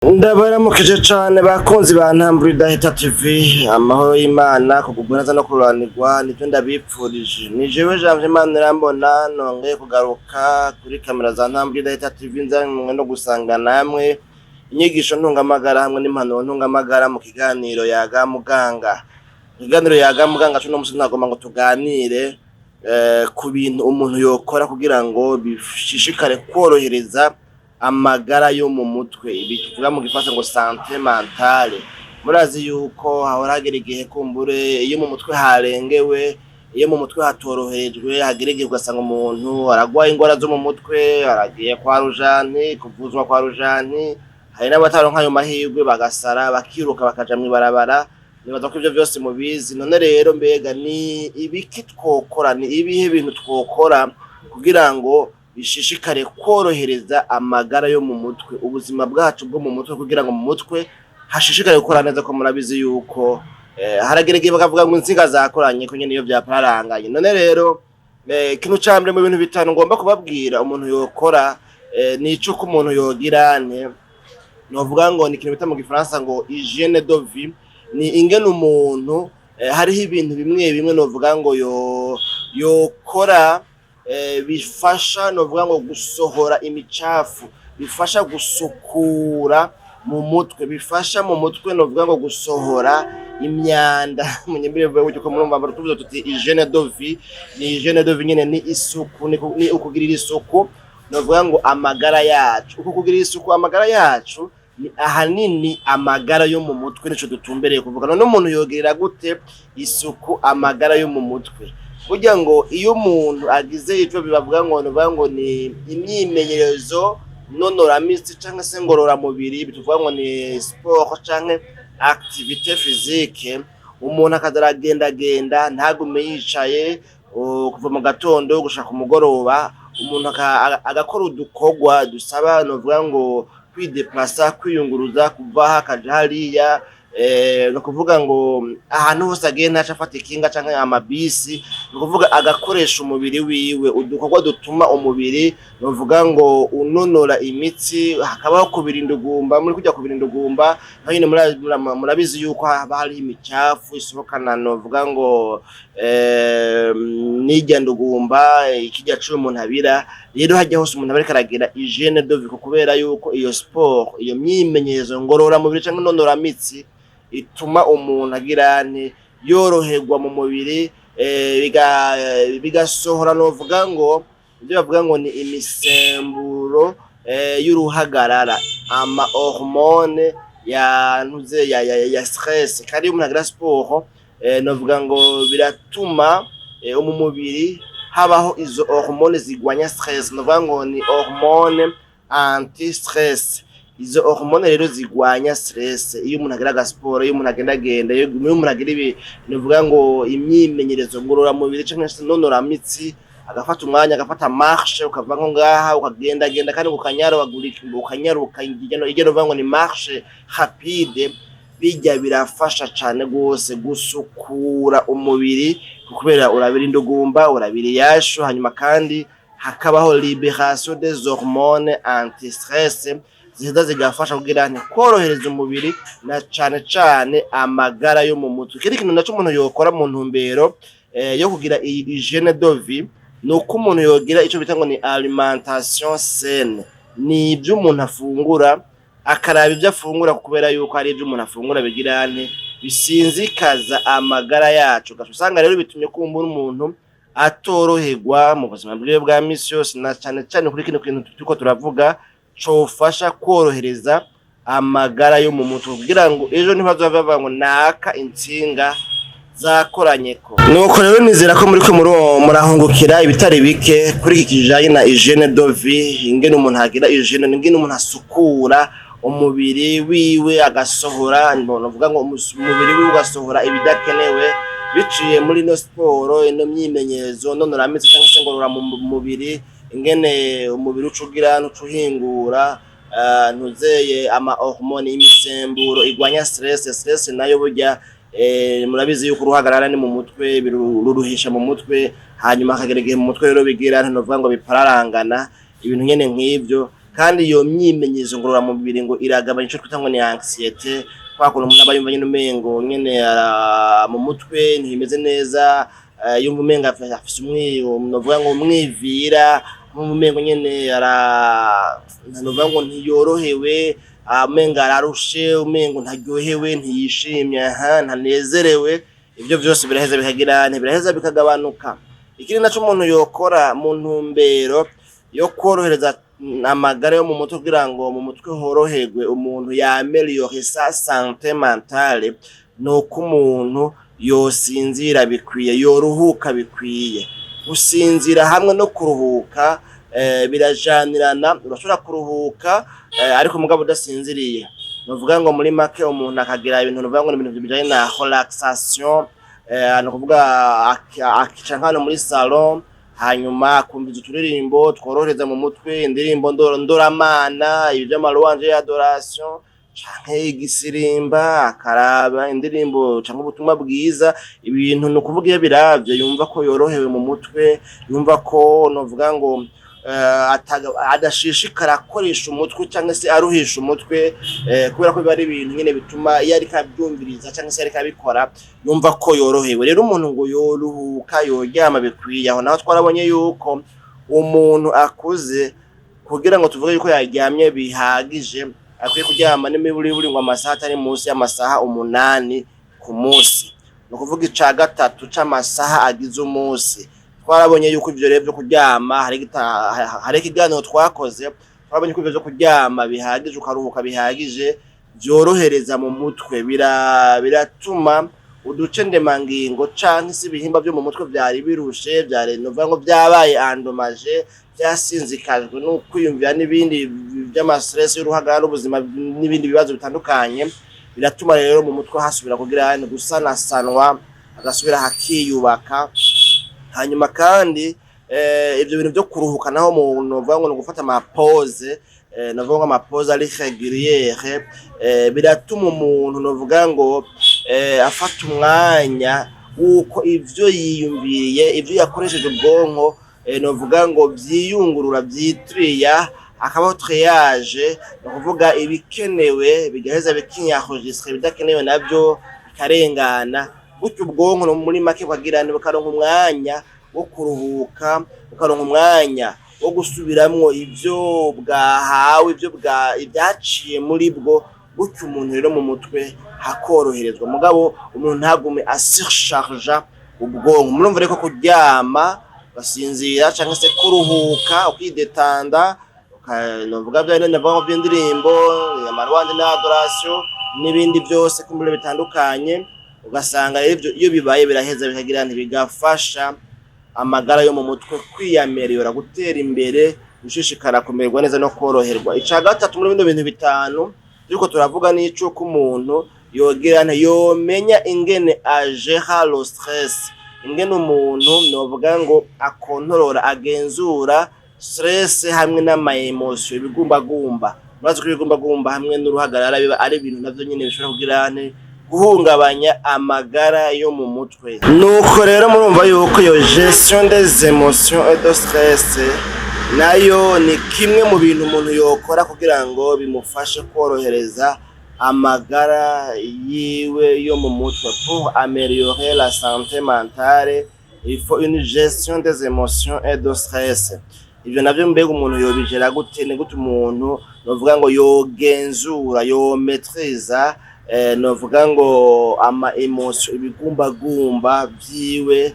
Ndabaramukije cane bakunzi ba Ntambwe Idahita TV, amahoro y'Imana kugubwiraza no kururanirwa nivyo ndabipfurije. Ni jewe Janvier Manirambona nongeye kugaruka kuri kamera za Ntambwe Idahita TV nzanywe no gusanga namwe inyigisho ntungamagara hamwe n'impanuro ntungamagara mu kiganiro Yaga Muganga. Ikiganiro Yaga Muganga cyo no musi nagomba ngo tuganire ku bintu umuntu yokora kugira ngo bishishikare kworohereza amagara yo mu mutwe, ibi tuvuga mu gifaransa ngo santé mentale. Murazi yuko hahora hagera igihe kumbure iyo mu mutwe harengewe, iyo mu mutwe hatoroherejwe, hagera igihe ugasanga umuntu aragwaye ingwara zo mu mutwe, aragiye kwa rujani, kuvuzwa kwa rujani, hari n'abataronka ayo mahirwe bagasara bakiruka bakaja mw'ibarabara. Nibaza ko ivyo vyose mubizi. None rero mbega ni ibiki twokora, ni ibihe bintu twokora kugira ngo bishishikare kworohereza amagara yo mu mutwe, ubuzima bwacu bwo mu mutwe, kugira ngo mu mutwe hashishikare gukora neza. Ko murabizi yuko haragerege bakavuga ngo insinga zakoranye ko nyene iyo vyapararanganye. None rero kino cambere mu bintu bitanu ngomba kubabwira umuntu yokora, nico ko umuntu yogira novuga ngo ni ikintu bita mu gifaransa ngo hygiene de vie. Ni ingene umuntu hariho ibintu bimwe bimwe novuga ngo yokora bifasha novuga ngo gusohora imicafu, bifasha gusukura mu mutwe, bifasha mu mutwe novuga ngo gusohora imyanda. Munyembere vuga ko murumva tuvuze tuti hygiene de vie. Ni hygiene de vie nyene ni isuku, ni ukugirira isuku novuga ngo amagara yacu. Uko kugirira isuku amagara yacu ni ahanini amagara yo mu mutwe nico dutumbereye kuvuga. None umuntu yogirira gute isuku amagara yo mu mutwe? Kugira ngo iyo umuntu agize ico bibavuga ngo ni imyimenyerezo nonoramitsi canke se ngorora mubiri, bituvuga ngo ni sport canke activité physique, umuntu akazaragenda ntagume yicaye kuva mu gatondo gushaka umugoroba. Umuntu agakora udukorwa dusaba novuga ngo kwideplasa, kwiyunguruza, kuva akaja hariya, no kuvuga ngo ahantu hose agiye ntaca afata ikinga canke amabisi. No kuvuga agakoresha umubiri wiwe udukorwa dutuma umubiri novuga ngo unonora imitsi, hakabaho kubirinda ugumba. Muri kujya kubirinda ugumba nyine murabizi yuko haba hari imicafu isohokana novuga ngo nigenda ugumba ikijya cyo umuntu abira. Rero hajya hose umuntu bareka aragira hygiene de vie, kubera yuko iyo sport, iyo myimenyerezo ngorora mubiri canke nonora mitsi ituma umuntu agira yoroherwa mu mubiri, bigasohora novuga ngo ibyo bavuga ngo ni imisemburo y'uruhagarara, ama hormone ya stress. Kandi umuntu agira sport novuga ngo biratuma mu mubiri habaho izo hormone zigwanya stress, novuga ngo ni hormone anti stress. Izo hormone rero zigwanya stress iyo umuntu agira sport, iyo umuntu agenda, iyo umuntu agira ibi novuga ngo imyimenyerezo ngorora mubiri canke se nonora mitsi, agafata umwanya, agafata marche, ukava ngo ngaha ukagenda kandi ukanyaruka igeno vango ni marche rapide. Bijya birafasha cane gose gusukura umubiri, kubera urabirinda ugumba, urabiriyasho, hanyuma kandi hakabaho libération des hormones anti stress ziheza zigafasha kugira korohereza umubiri na cane amagara yo mu mutwe. Kiri kintu naco umuntu yokora mu ntumbero yo kugira hygiene de vie, nuko umuntu yogira ico bita ngo ni alimentation saine. Ni ibyo umuntu afungura, akaraba ibyo afungura, kubera yuko ari ibyo umuntu afungura bigira bisinzikaza amagara yacu. Usanga rero bitumye kumbura umuntu atoroherwa mu buzima bwiwe bwa misi yose, na cane kuri kino kintu turiko turavuga cofasha kworohereza amagara yo mu mutwe, kugira ngo ejo ntibazova ngo naka intsinga zakoranyeko. Nuko rero nizera ko muri ko murahungukira ibitari bike kuri iki kijanye na hygiene de vie, ingene umuntu agira hygiene, ingene umuntu asukura umubiri wiwe, agasohora novuga ngo umubiri wiwe ugasohora ibidakenewe biciye muri no sport, ino myimenyerezo nonora mitsi cyangwa se ngorora mu mubiri. Ingene umubiri ucugira n'ucuhingura ntuzeye ama hormone y'imisemburo igwanya stress nayo burya murabizi yuko uruhagarara ni mu mutwe, biruruhisha mu mutwe, hanyuma akagerege mu mutwe rero bigira novuga ngo bipararangana ibintu nyene nk'ivyo. kandi iyo myimenyerezo ngororamubiri ngo iragabanya ico twita ngo ni anxiety, kwa kuntu umuntu aba yumva nyene umengo nyene mu mutwe ntibimeze neza, yumva umenga afise novuga ngo umwivira, umengo nyene novuga ngo ntiyorohewe, umenga ararushe, umengo ntaryohewe, ntiyishimye, ntanezerewe. Ivyo vyose biraheza biraheza bikagabanuka. Ikindi naco umuntu yokora mu ntumbero yo korohereza amagara yo mu mutwe kugira ngo mu mutwe horoherwe umuntu yameliore sa santé mentale, nuko umuntu yosinzira bikwiye, yoruhuka bikwiye. Gusinzira hamwe no kuruhuka birajanirana. Urashobora kuruhuka ariko mugabo udasinziriye. Novuga ngo muri make umuntu akagira ibintu novuga ngo ibintu bijanye na relaxation, no kuvuga akica nkano muri salon, hanyuma akumviza uturirimbo tworohereza mu mutwe, indirimbo ndoramana, ibyo amalouange y'adoration canke igisirimba, akaraba indirimbo canke ubutumwa bwiza. Ibintu no kuvuga iyo biravye yumva ko yorohewe mu mutwe, yumva ko novuga ngo adashishikara akoresha umutwe cyangwa se aruhisha umutwe, kubera ko biba ari ibintu nyene bituma iyo ariko abyumviriza cyangwa se ariko abikora yumva ko yorohewe. Rero umuntu ngo yoruhuka, yoryama bikwiye. Aho naho twarabonye yuko umuntu akuze kugira ngo tuvuge yuko yaryamye bihagije, akwiye kuryama n'imiburi ngo amasaha atari munsi y'amasaha 8 ku munsi, no kuvuga ica gatatu c'amasaha agize umunsi. Twarabonye yuko ivyo rero byo kuryama hari ikiganiro twakoze, twarabonye ko ivyo byo kuryama bihagije, ukaruhuka bihagije, byorohereza mu mutwe, biratuma uduce ndemangingo canke se ibihimba byo mu mutwe vyari birushe, vyari novuga ngo vyabaye endommagé, vyasinzikajwe no kwiyumvira n'ibindi by'amastress y'uruhagara n'ubuzima n'ibindi bibazo bitandukanye. Biratuma rero mu mutwe hasubira kugira gusanasanwa, agasubira hakiyubaka. Hanyuma kandi ivyo bintu byo kuruhuka naho umuntu novuga ngo gufata ama pause, novuga ngo ama pause ari régulière, biratuma umuntu novuga ngo afata umwanya uko ivyo yiyumviriye, ivyo yakoresheje ubwonko, novuga ngo vyiyungurura, vyitria, akabaho triage, no kuvuga ibikenewe bigaheza bikinyahogistre, bidakenewe navyo bikarengana. Gutyo ubwonko no muri make kwagirana bukaronka umwanya wo kuruhuka, bukaronka umwanya wo gusubiramwo ivyo bwahawe, ibyaciye muri bwo. Gutyo umuntu rero mu mutwe hakoroherezwa, mugabo umuntu ntagume asircharge ubwonko. Murumva reko kuryama basinzira cyangwa se kuruhuka ukidetanda, novuga bya navuga by'indirimbo amalouange n'adoration n'ibindi byose kumure bitandukanye, ugasanga rero iyo bibaye biraheza bikagira bigafasha amagara yo mu mutwe kwiyameliora, gutera imbere, gushishikara kumererwa neza no koroherwa. Ica gatatu muri bino bintu bitanu turiko turavuga n'ico ko umuntu yomenya ingene agera le stress, ingene umuntu novuga ngo akontorora, agenzura stress hamwe n'ama emotion, ibigumbagumba. Murazi ko ibigumbagumba hamwe n'uruhagarara biba ari ibintu navyo nyene bishobora kugira guhungabanya amagara yo mu mutwe. Nuko rero murumva yuko iyo gestion des émotions et de stress nayo ni kimwe mu bintu umuntu yokora kugira ngo bimufashe korohereza amagara yiwe yo mu mutwe. Pour améliorer la santé mentale, il faut une gestion des émotions et de stress. Ivyo navyo mbega umuntu yobijera gute? Ni gute umuntu novuga ngo yogenzura, yometriza novuga ngo ama emotion, ibigumbagumba vyiwe,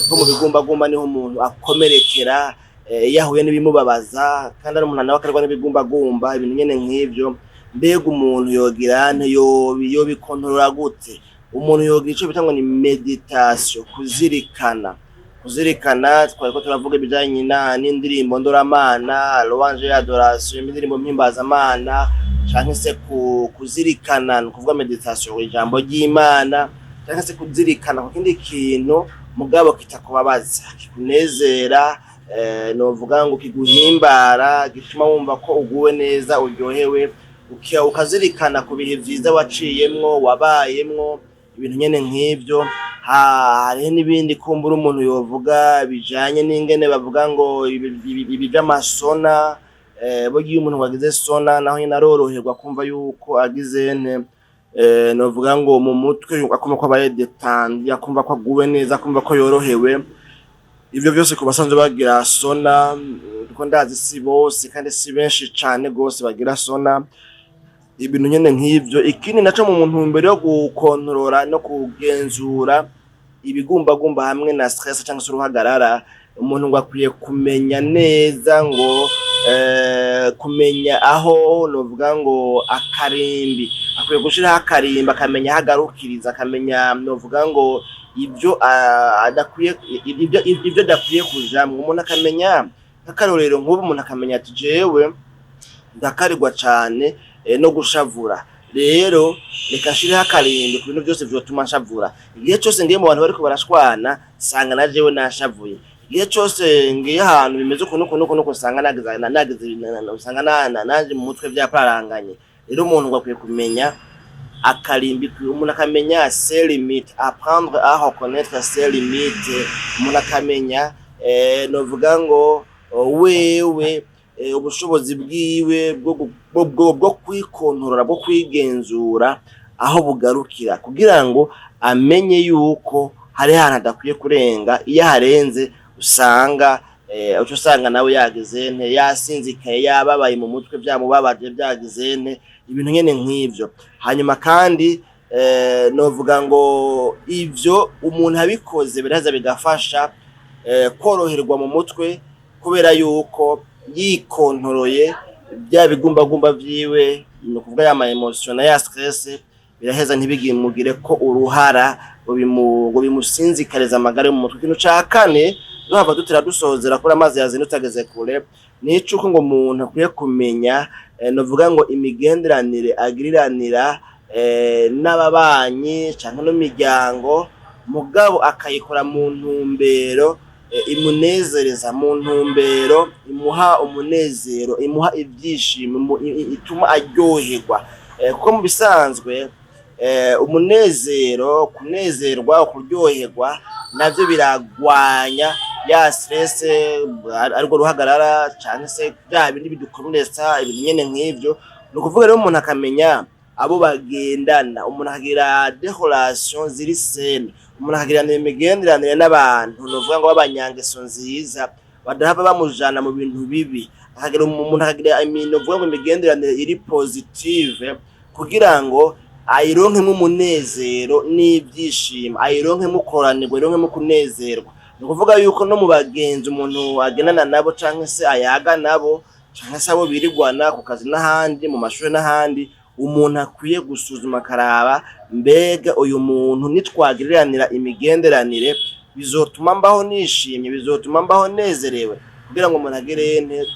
ko mu bigumbagumba niho umuntu akomerekera yahuye n'ibimubabaza, kandi ari umuntu nawe akarwa n'ibigumbagumba, ibintu nyene nk'ivyo. Mbega umuntu yogirane, yobikontorora gute? Umuntu yogira ico bita ngo ni meditation, kuzirikana. Twari ko turavuga ibijanye n'indirimbo ndoramana, louange y'adoration, indirimbo mpimbazamana, canke se kuzirikana, no kuvuga meditation, ijambo ry'Imana, canke se kuzirikana ku kindi kintu mugabo kitakubabaza, kikunezera, novuga ngo kiguhimbara, gituma wumva ko uguwe neza, uryohewe, ukazirikana ku bihe vyiza waciyemwo, wabayemwo, ibintu nyene nk'ivyo. Hariho n'ibindi kumbura umuntu yovuga bijanye n'ingene bavuga ngo ibi by'amasona, burya iyo umuntu wagize sona naho nyine aroroherwa kumva yuko agize novuga ngo mu mutwe akumva ko abaye detandi, akumva ko aguwe neza, akumva ko yorohewe. Ivyo byose ku basanzwe bagira sona, kuko ndazi si bose kandi si benshi cane gose bagira sona, ibintu nyene nk'ivyo. Ikindi naco mu ntumbero yo gukontorora no kugenzura ibigumbagumba hamwe na stress cyangwa se uruhagarara, umuntu ngo akwiye kumenya neza ngo kumenya aho novuga ngo akarimbi, akwiye gushiraho akarimbi, akamenya hagarukiriza, akamenya novuga ngo ibyo adakwiye ibyo adakwiye kujamwo. Umuntu akamenya nk'akarorero nk'ubu, umuntu akamenya ati jewe ndakarirwa cane no gushavura, rero reka nshiriho akarimbi ku bintu byose vyotuma nshavura. Igihe cyose ngiye mu bantu bariko barashwana sanga na jewe nashavuye, igihe cyose ngiye ahantu bimeze ukuntu sanga naje mu mutwe vyaparanganye. Rero umuntu ngo akwiye kumenya akarimbi, umuntu akamenya ses limites, apprendre à reconnaître ses limites. Umuntu akamenya novuga ngo wewe ubushobozi bwiwe bwo kwikontorora, bwo kwigenzura aho bugarukira, kugira ngo amenye yuko hari ahantu adakwiye kurenga. Iyo harenze usanga nawe yagize yasinzikaye, yababaye mu mutwe, byamubabaje, byagize ibintu nyene nk'ivyo. Hanyuma kandi novuga ngo ivyo umuntu abikoze biraza bigafasha koroherwa mu mutwe, kubera yuko yikontoroye bya bigumbagumba vyiwe, no kuvuga ya ma emotion na ya stress, biraheza ntibigimugire ko uruhara ngo bimusinzikariza amagara yo mu mutwe. Ikintu ca kane duhava dutera dusozera kuri amazi yazindutse utageze kure, nicuko ngo umuntu akwiye kumenya novuga ngo imigenderanire agiriranira n'ababanyi canke no miryango, mugabo akayikora mu ntumbero imunezereza, mu ntumbero imuha umunezero, imuha ibyishimo, ituma aryoherwa. Kuko mu bisanzwe umunezero, kunezerwa, kuryoherwa navyo biragwanya ya stress, ariko ruhagarara cyane se bya bindi bidukomeretsa, ibintu nyene nk'ivyo. Ni ukuvuga rero umuntu akamenya abo bagendana, umuntu akagira des relations ziri saines, umuntu akagiranira imigenderanire n'abantu novuga ngo b'abanyangeso nziza, badahava bamujana mu bintu bibi. Umuntu akagira novuga ngo imigenderanire iri positive, kugira ngo ayironkemo umunezero n'ibyishimo, ayironkemo ukoranirwa, ayironkemo kunezerwa. Ni ukuvuga yuko no mu bagenzi umuntu agenana nabo canke se ayaga nabo, canke se abo birigwana ku kazi n'ahandi, mu mashuri n'ahandi, umuntu akwiye gusuzuma akaraba, mbega uyu muntu nitwagiriranira imigenderanire bizotuma mbaho nishimye, bizotuma mbaho nezerewe, kugira ngo umuntu agire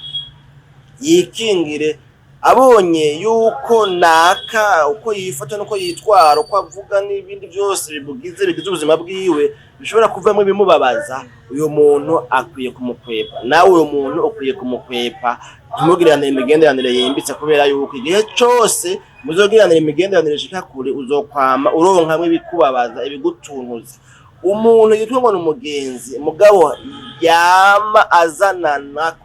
yikingire, abonye yuko naka uko yifata nuko yitwara, uko avuga n'ibindi byose bigize ubuzima bwiwe bishobora kuvamo ibimubabaza, uyu muntu akwiye kumukwepa. Nawe uyu muntu ukwiye kumukwepa, ntimugiranire imigenderanire yimbitse, kubera yuko igihe cyose muzogiranira imigenderanire ishika kure uzokwama uronkamwe ibikubabaza, ibigutuntuza. Umuntu yitwa ngo n'umugenzi, mugabo yama azanana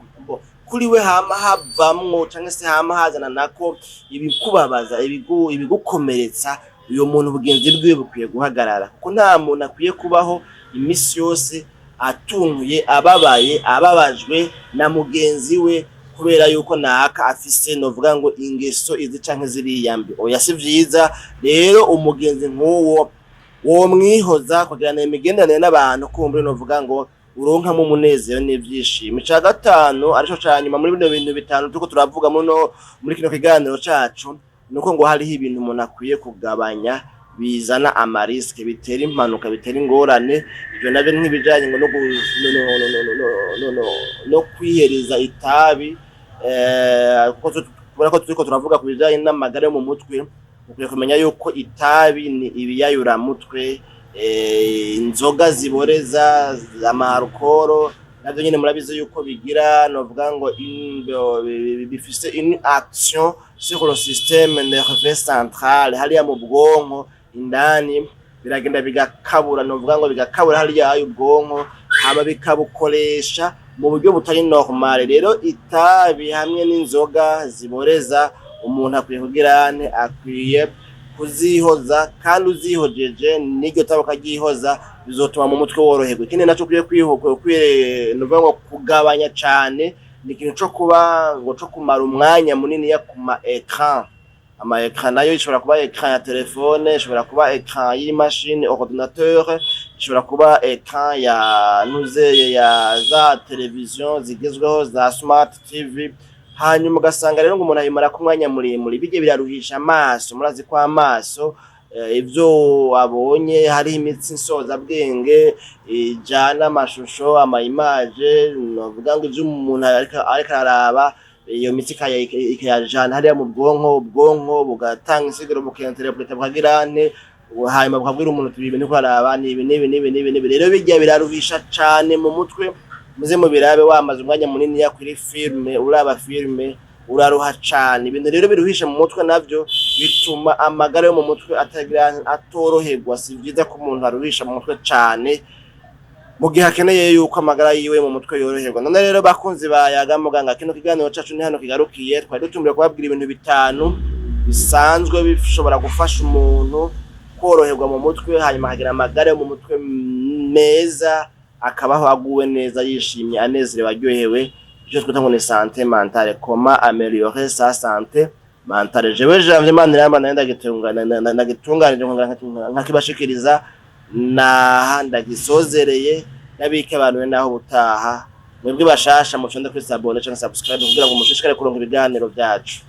kuri we, hama havamwo canke se hama hazana nako ibikubabaza, ibigukomeretsa, uyo muntu ubugenzi bwiwe bukwiye guhagarara. Kuko nta muntu akwiye kubaho imisi yose atuntuye, ababaye, ababajwe na mugenzi we, kubera yuko naka afise novuga ngo ingeso izi canke ziriya mbi. Oya, si vyiza. Rero umugenzi nk'uwo wo mwihoza kugirana imigenderanire n'abantu, kumbure novuga ngo uronkamo umunezero n'ivyishimo. Ica gatanu arico ca nyuma muri bino bintu bitanu turiko turavuga muri kino kiganiro cacu, nuko ngo hariho ibintu umuntu akwiye kugabanya bizana amariske, bitera impanuka, bitera ingorane. Ivyo navyo nk'ibijanye ngo no kwihereza itabi, kuko turiko turavuga ku bijanye n'amagara yo mu mutwe. Ukwiye kumenya yuko itabi ni ibiyayura mutwe, inzoga ziboreza, amarukoro navyo nyene murabizi yuko bigira novuga ngo bifise une action sur le système nerveux central, hariya mu bwonko indani, biragenda bigakabura, novuga ngo bigakabura hariya y'ubwonko, hama bikabukoresha mu buryo butari normal. Rero itabi hamwe n'inzoga ziboreza umuntu akwiye akwiye kuzihoza, kandi uzihojeje n'iryo tabuka ryihoza bizotuma mu mutwe woroherwa. Ikindi naco ukwiye ngo kugabanya cane ni ikintu co kumara umwanya munini ya kuma écran. Ama écran nayo ishobora kuba écran ya telefone, ishobora kuba écran y'imashini ordinateur, ishobora kuba écran ya za television zigezweho za smart TV. Hanyuma ugasanga rero ngo umuntu ayimara ku mwanya muremure, bige biraruhisha amaso. Murazi ko amaso ivyo abonye hari imitsi nsoza bwenge ijana amashusho ama image, novuga ngo ivyo umuntu ariko araraba iyo mitsi ikayajana hariya mu bwonko bugatanga insiguro bukinterpreta bukagirane, hanyuma bukabwira umuntu tubibe niko araba nibi. Rero bijya biraruhisha cane mu mutwe. Muze mu birabe wamaze umwanya munini ya kuri filme, uraba filme uraruha cane. Ibintu rero biruhisha mu mutwe navyo bituma amagara yo mu mutwe atoroherwa. Si byiza ko umuntu aruhisha mu mutwe cane mu gihe akeneye yuko amagara yiwe mu mutwe yoroherwa. None rero bakunzi bayaga muganga, kino kiganiro cacu ni hano kigarukiye. Twari dutumbiye kubabwira ibintu bitanu bisanzwe bishobora gufasha umuntu koroherwa mu mutwe, hanyuma akagira amagara yo mu mutwe meza, akabaho aguwe neza, yishimye, anezerewe, aryohewe. Icyo twita ngo ni santé mentale, comment améliorer sa santé mentale. Jewe Janvier Maniramba ndagitunganije nkakibashikiriza ndagisozereye, nabike abantu naho butaha. Mwebwe bashasha muconde kuri sabone cyangwa subscribe kugira ngo mushishikare kuronka ibiganiro byacu.